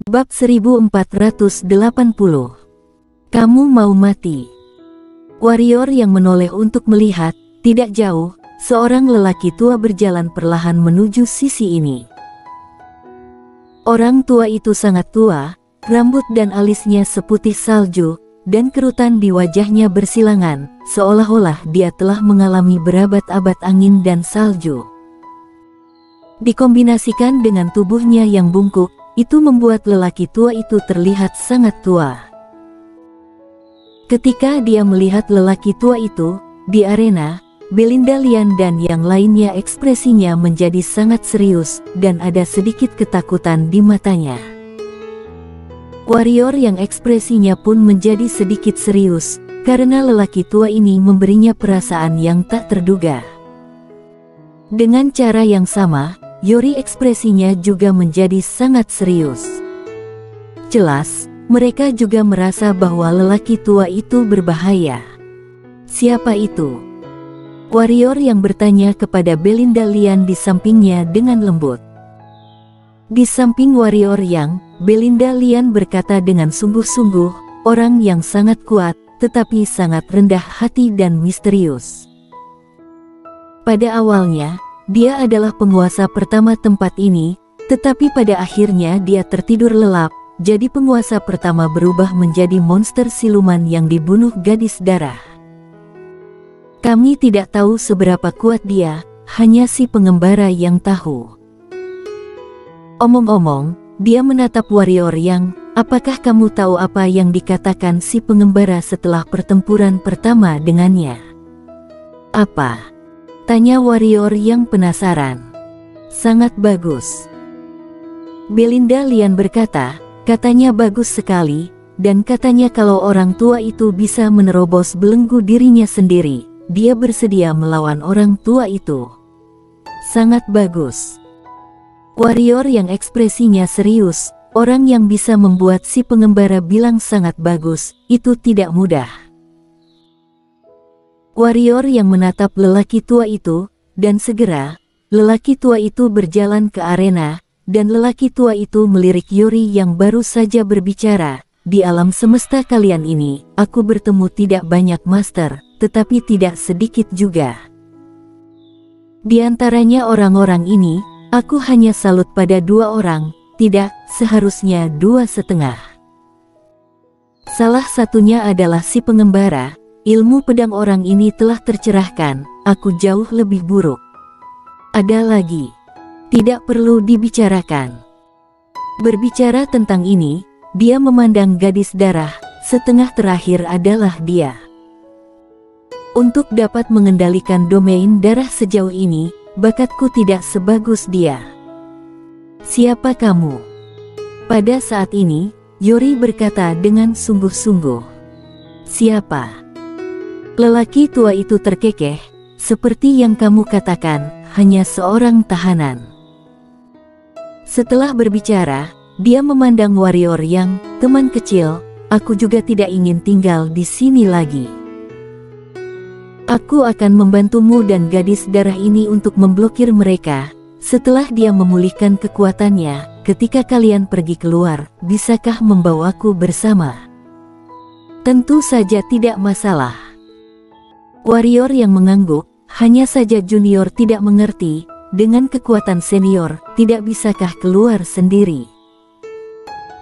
Bab 1480. Kamu mau mati. Warrior yang menoleh untuk melihat, tidak jauh, seorang lelaki tua berjalan perlahan menuju sisi ini. Orang tua itu sangat tua, rambut dan alisnya seputih salju, dan kerutan di wajahnya bersilangan, seolah-olah dia telah mengalami berabad-abad angin dan salju. Dikombinasikan dengan tubuhnya yang bungkuk, itu membuat lelaki tua itu terlihat sangat tua. Ketika dia melihat lelaki tua itu, di arena, Belinda Lian dan yang lainnya ekspresinya menjadi sangat serius, dan ada sedikit ketakutan di matanya. Warrior yang ekspresinya pun menjadi sedikit serius, karena lelaki tua ini memberinya perasaan yang tak terduga. Dengan cara yang sama, Yori ekspresinya juga menjadi sangat serius. Jelas, mereka juga merasa bahwa lelaki tua itu berbahaya. Siapa itu? Warrior yang bertanya kepada Belinda Lian di sampingnya dengan lembut. Di samping warrior yang, Belinda Lian berkata dengan sungguh-sungguh, orang yang sangat kuat, tetapi sangat rendah hati dan misterius. Pada awalnya, dia adalah penguasa pertama tempat ini, tetapi pada akhirnya dia tertidur lelap, jadi penguasa pertama berubah menjadi monster siluman yang dibunuh gadis darah. Kami tidak tahu seberapa kuat dia, hanya si pengembara yang tahu. Omong-omong, dia menatap warrior yang, apakah kamu tahu apa yang dikatakan si pengembara setelah pertempuran pertama dengannya? Apa? Tanya warrior yang penasaran. Sangat bagus. Belinda Lian berkata, katanya bagus sekali, dan katanya kalau orang tua itu bisa menerobos belenggu dirinya sendiri, dia bersedia melawan orang tua itu. Sangat bagus. Warrior yang ekspresinya serius, orang yang bisa membuat si pengembara bilang sangat bagus, itu tidak mudah. Warrior yang menatap lelaki tua itu, dan segera, lelaki tua itu berjalan ke arena, dan lelaki tua itu melirik Yori yang baru saja berbicara, di alam semesta kalian ini, aku bertemu tidak banyak master, tetapi tidak sedikit juga. Di antaranya orang-orang ini, aku hanya salut pada 2 orang, tidak, seharusnya 2,5. Salah satunya adalah si pengembara. Ilmu pedang orang ini telah tercerahkan, aku jauh lebih buruk. Ada lagi. Tidak perlu dibicarakan. Berbicara tentang ini, dia memandang gadis darah, setengah terakhir adalah dia. Untuk dapat mengendalikan domain darah sejauh ini, bakatku tidak sebagus dia. Siapa kamu? Pada saat ini, Yori berkata dengan sungguh-sungguh. Siapa? Lelaki tua itu terkekeh, seperti yang kamu katakan, hanya seorang tahanan. Setelah berbicara, dia memandang warrior yang, teman kecil, aku juga tidak ingin tinggal di sini lagi. Aku akan membantumu dan gadis darah ini untuk memblokir mereka, setelah dia memulihkan kekuatannya, ketika kalian pergi keluar, bisakah membawaku bersama? Tentu saja tidak masalah. Warrior yang mengangguk, hanya saja junior tidak mengerti, dengan kekuatan senior, tidak bisakah keluar sendiri?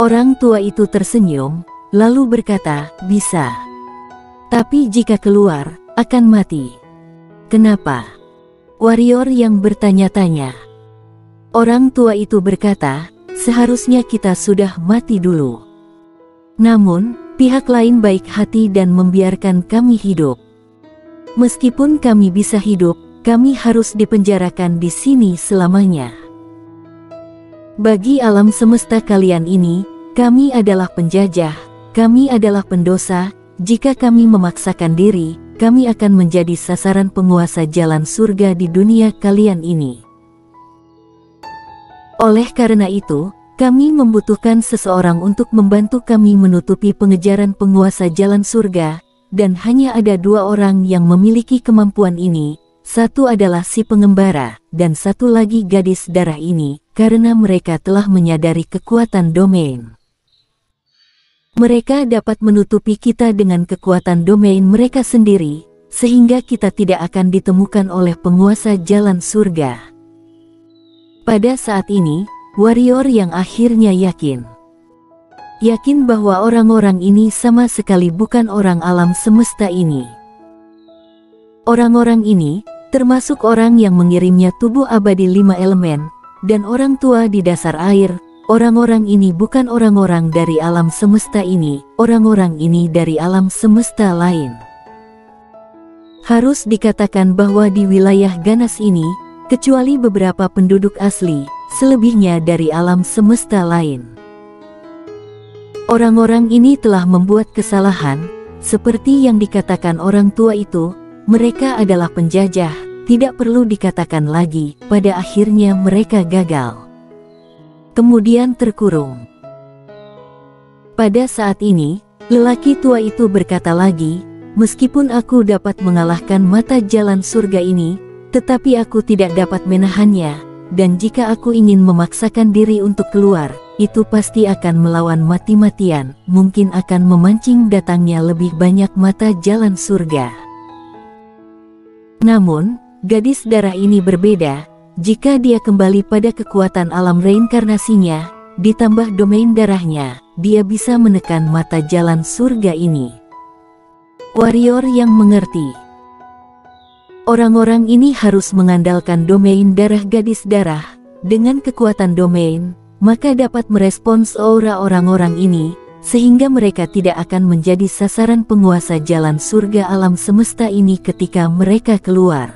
Orang tua itu tersenyum, lalu berkata, bisa. Tapi jika keluar, akan mati. Kenapa? Warrior yang bertanya-tanya. Orang tua itu berkata, seharusnya kita sudah mati dulu. Namun, pihak lain baik hati dan membiarkan kami hidup. Meskipun kami bisa hidup, kami harus dipenjarakan di sini selamanya. Bagi alam semesta kalian ini, kami adalah penjajah, kami adalah pendosa, jika kami memaksakan diri, kami akan menjadi sasaran penguasa jalan surga di dunia kalian ini. Oleh karena itu, kami membutuhkan seseorang untuk membantu kami menutupi pengejaran penguasa jalan surga, dan hanya ada 2 orang yang memiliki kemampuan ini, satu adalah si pengembara, dan satu lagi gadis darah ini, karena mereka telah menyadari kekuatan domain. Mereka dapat menutupi kita dengan kekuatan domain mereka sendiri, sehingga kita tidak akan ditemukan oleh penguasa jalan surga. Pada saat ini, warrior yang akhirnya yakin bahwa orang-orang ini sama sekali bukan orang alam semesta ini. Orang-orang ini, termasuk orang yang mengirimnya tubuh abadi 5 elemen, dan orang tua di dasar air. Orang-orang ini bukan orang-orang dari alam semesta ini, orang-orang ini dari alam semesta lain. Harus dikatakan bahwa di wilayah ganas ini, kecuali beberapa penduduk asli, selebihnya dari alam semesta lain. Orang-orang ini telah membuat kesalahan, seperti yang dikatakan orang tua itu, mereka adalah penjajah, tidak perlu dikatakan lagi, pada akhirnya mereka gagal. Kemudian terkurung. Pada saat ini, lelaki tua itu berkata lagi, meskipun aku dapat mengalahkan mata jalan surga ini, tetapi aku tidak dapat menahannya, dan jika aku ingin memaksakan diri untuk keluar, itu pasti akan melawan mati-matian, mungkin akan memancing datangnya lebih banyak mata jalan surga. Namun, gadis darah ini berbeda. Jika dia kembali pada kekuatan alam reinkarnasinya, ditambah domain darahnya, dia bisa menekan mata jalan surga ini. Warrior yang mengerti. Orang-orang ini harus mengandalkan domain darah gadis darah. Dengan kekuatan domain, maka dapat merespons aura orang-orang ini, sehingga mereka tidak akan menjadi sasaran penguasa jalan surga alam semesta ini ketika mereka keluar.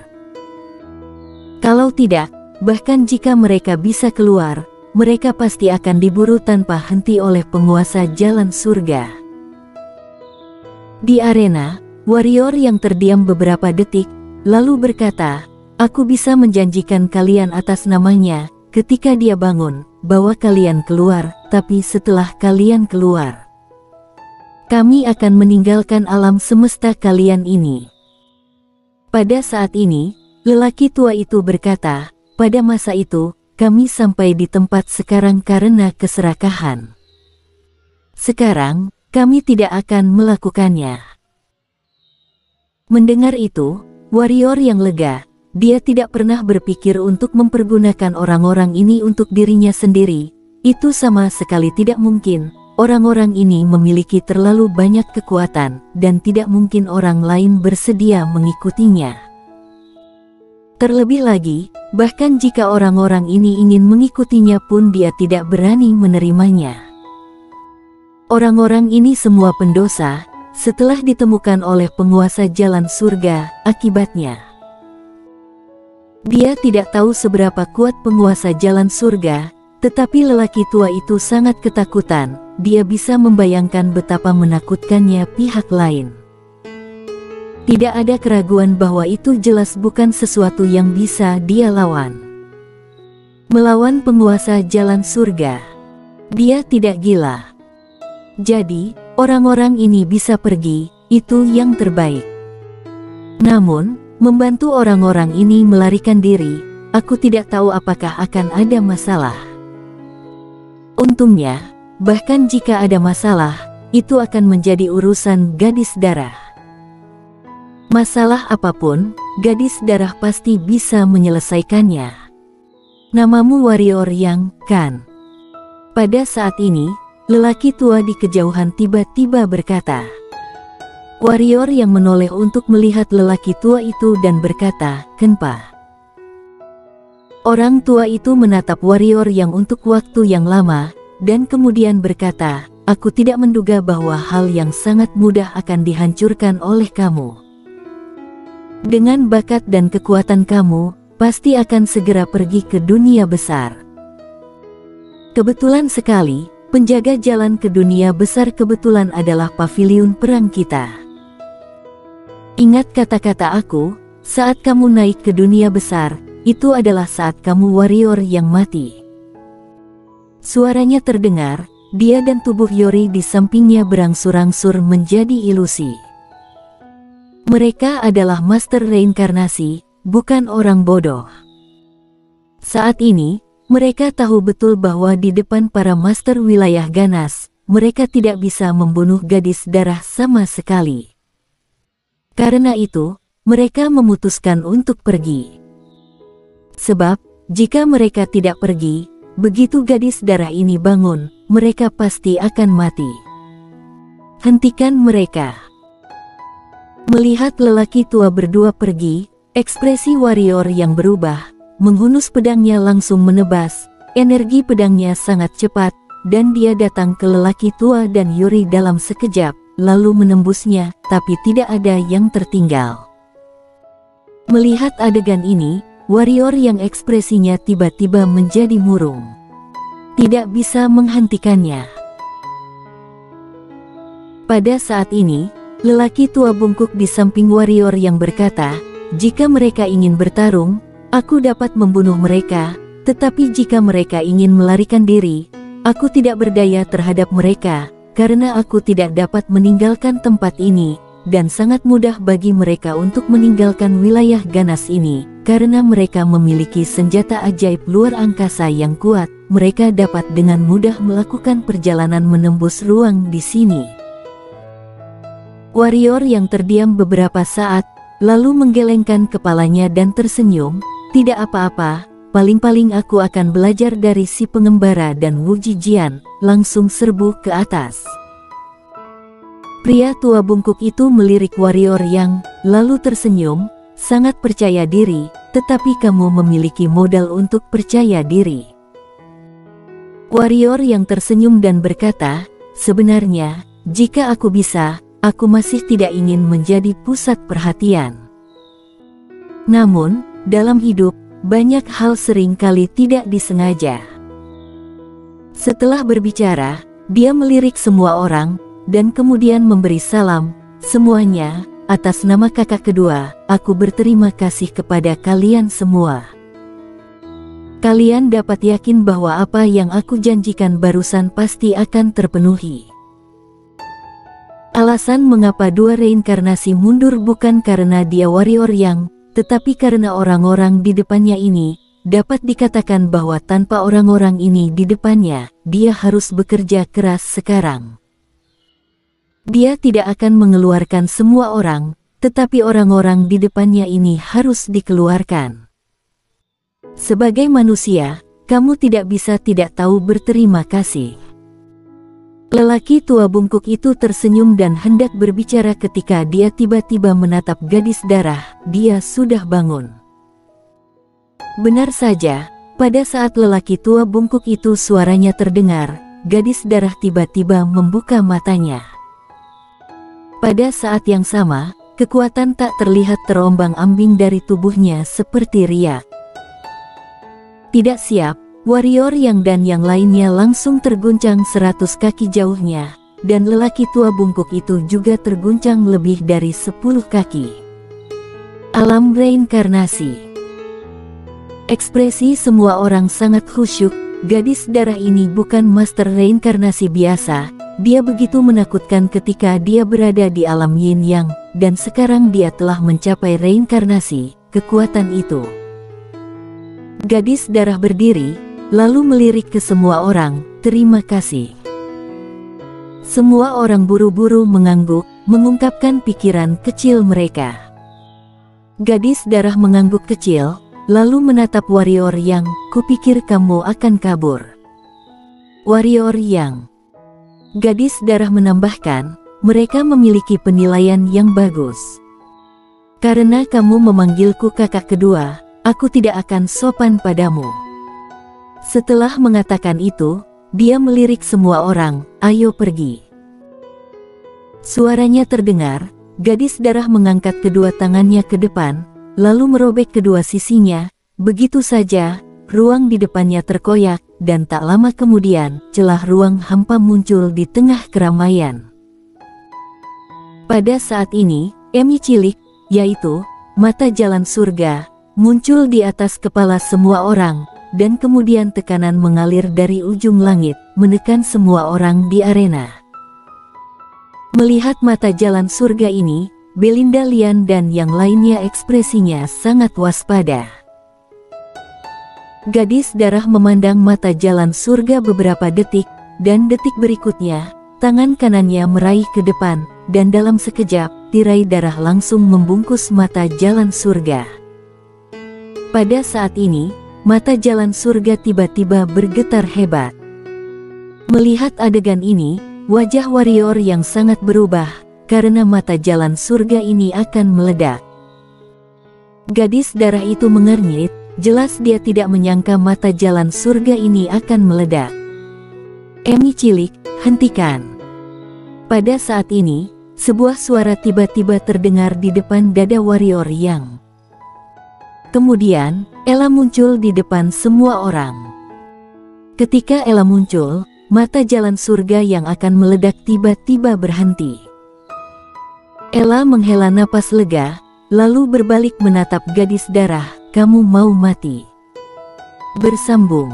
Kalau tidak, bahkan jika mereka bisa keluar, mereka pasti akan diburu tanpa henti oleh penguasa jalan surga. Di arena, warrior yang terdiam beberapa detik, lalu berkata, aku bisa menjanjikan kalian atas namanya, ketika dia bangun, bahwa kalian keluar, tapi setelah kalian keluar, kami akan meninggalkan alam semesta kalian ini. Pada saat ini, lelaki tua itu berkata, pada masa itu, kami sampai di tempat sekarang karena keserakahan. Sekarang, kami tidak akan melakukannya. Mendengar itu, warrior yang lega, dia tidak pernah berpikir untuk mempergunakan orang-orang ini untuk dirinya sendiri. Itu sama sekali tidak mungkin. Orang-orang ini memiliki terlalu banyak kekuatan, dan tidak mungkin orang lain bersedia mengikutinya. Terlebih lagi, bahkan jika orang-orang ini ingin mengikutinya pun dia tidak berani menerimanya. Orang-orang ini semua pendosa, setelah ditemukan oleh penguasa jalan surga, akibatnya dia tidak tahu seberapa kuat penguasa jalan surga, tetapi lelaki tua itu sangat ketakutan, dia bisa membayangkan betapa menakutkannya pihak lain. Tidak ada keraguan bahwa itu jelas bukan sesuatu yang bisa dia lawan. Melawan penguasa jalan surga. Dia tidak gila. Jadi, orang-orang ini bisa pergi, itu yang terbaik. Namun, membantu orang-orang ini melarikan diri, aku tidak tahu apakah akan ada masalah. Untungnya, bahkan jika ada masalah, itu akan menjadi urusan gadis darah. Masalah apapun, gadis darah pasti bisa menyelesaikannya. Namamu warrior yang, kan? Pada saat ini, lelaki tua di kejauhan tiba-tiba berkata. Warrior yang menoleh untuk melihat lelaki tua itu dan berkata, kenapa? Orang tua itu menatap warrior yang untuk waktu yang lama, dan kemudian berkata, aku tidak menduga bahwa hal yang sangat mudah akan dihancurkan oleh kamu. Dengan bakat dan kekuatan kamu, pasti akan segera pergi ke dunia besar. Kebetulan sekali, penjaga jalan ke dunia besar kebetulan adalah paviliun perang kita. Ingat kata-kata aku, saat kamu naik ke dunia besar, itu adalah saat kamu warrior yang mati. Suaranya terdengar, dia dan tubuh Yori di sampingnya berangsur-angsur menjadi ilusi. Mereka adalah master reinkarnasi, bukan orang bodoh. Saat ini, Mereka tahu betul bahwa di depan para master wilayah ganas, mereka tidak bisa membunuh gadis darah sama sekali. Karena itu, mereka memutuskan untuk pergi. Sebab, jika mereka tidak pergi, begitu gadis darah ini bangun, mereka pasti akan mati. Hentikan mereka. Melihat lelaki tua berdua pergi, ekspresi warrior yang berubah, menghunus pedangnya langsung menebas, energi pedangnya sangat cepat, dan dia datang ke lelaki tua dan Yuri dalam sekejap, lalu menembusnya, tapi tidak ada yang tertinggal. Melihat adegan ini, warrior yang ekspresinya tiba-tiba menjadi murung. Tidak bisa menghentikannya. Pada saat ini, lelaki tua bungkuk di samping warrior yang berkata, "Jika mereka ingin bertarung, aku dapat membunuh mereka, tetapi jika mereka ingin melarikan diri, aku tidak berdaya terhadap mereka, karena aku tidak dapat meninggalkan tempat ini, dan sangat mudah bagi mereka untuk meninggalkan wilayah ganas ini, karena mereka memiliki senjata ajaib luar angkasa yang kuat, mereka dapat dengan mudah melakukan perjalanan menembus ruang di sini." Warrior yang terdiam beberapa saat, lalu menggelengkan kepalanya dan tersenyum, "Tidak apa-apa, paling-paling aku akan belajar dari si pengembara dan Wu Jijian," langsung serbu ke atas. Pria tua bungkuk itu melirik warrior yang, lalu tersenyum, "Sangat percaya diri, tetapi kamu memiliki modal untuk percaya diri." Warrior yang tersenyum dan berkata, "Sebenarnya, jika aku bisa, aku masih tidak ingin menjadi pusat perhatian. Namun, dalam hidup, banyak hal sering kali tidak disengaja." Setelah berbicara, dia melirik semua orang, dan kemudian memberi salam, "Semuanya, atas nama kakak kedua, aku berterima kasih kepada kalian semua. Kalian dapat yakin bahwa apa yang aku janjikan barusan pasti akan terpenuhi." Alasan mengapa dua reinkarnasi mundur bukan karena dia warrior yang, tetapi karena orang-orang di depannya ini, dapat dikatakan bahwa tanpa orang-orang ini di depannya, dia harus bekerja keras sekarang. Dia tidak akan mengeluarkan semua orang, tetapi orang-orang di depannya ini harus dikeluarkan. Sebagai manusia, kamu tidak bisa tidak tahu berterima kasih. Lelaki tua bungkuk itu tersenyum dan hendak berbicara ketika dia tiba-tiba menatap gadis darah, dia sudah bangun. Benar saja, pada saat lelaki tua bungkuk itu suaranya terdengar, gadis darah tiba-tiba membuka matanya. Pada saat yang sama, kekuatan tak terlihat terombang-ambing dari tubuhnya seperti riak. Tidak siap, warrior yang dan yang lainnya langsung terguncang 100 kaki jauhnya, dan lelaki tua bungkuk itu juga terguncang lebih dari 10 kaki. Alam reinkarnasi. Ekspresi semua orang sangat khusyuk, gadis darah ini bukan master reinkarnasi biasa, dia begitu menakutkan ketika dia berada di alam yin yang, dan sekarang dia telah mencapai reinkarnasi, kekuatan itu. Gadis darah berdiri, lalu melirik ke semua orang, "Terima kasih." Semua orang buru-buru mengangguk, mengungkapkan pikiran kecil mereka. Gadis darah mengangguk kecil, lalu menatap warrior yang, "Kupikir kamu akan kabur." Warrior yang. Gadis darah menambahkan, "Mereka memiliki penilaian yang bagus. Karena kamu memanggilku kakak kedua, aku tidak akan sopan padamu." Setelah mengatakan itu, dia melirik semua orang, "Ayo pergi." Suaranya terdengar, gadis darah mengangkat kedua tangannya ke depan, lalu merobek kedua sisinya, begitu saja, ruang di depannya terkoyak, dan tak lama kemudian, celah ruang hampa muncul di tengah keramaian. Pada saat ini, Emi cilik, yaitu, mata jalan surga, muncul di atas kepala semua orang, dan kemudian tekanan mengalir dari ujung langit, menekan semua orang di arena. Melihat mata jalan surga ini, Belinda Lian dan yang lainnya ekspresinya sangat waspada. Gadis darah memandang mata jalan surga beberapa detik, dan detik berikutnya, tangan kanannya meraih ke depan, dan dalam sekejap, tirai darah langsung membungkus mata jalan surga. Pada saat ini, mata jalan surga tiba-tiba bergetar hebat. Melihat adegan ini, wajah warrior yang sangat berubah, karena mata jalan surga ini akan meledak. Gadis darah itu mengernyit, jelas dia tidak menyangka mata jalan surga ini akan meledak. "Emi cilik, hentikan!" Pada saat ini, sebuah suara tiba-tiba terdengar di depan dada warrior yang. Kemudian, Ella muncul di depan semua orang. Ketika Ella muncul, mata jalan surga yang akan meledak tiba-tiba berhenti. Ella menghela napas lega, lalu berbalik menatap gadis darah. "Kamu mau mati?" Bersambung.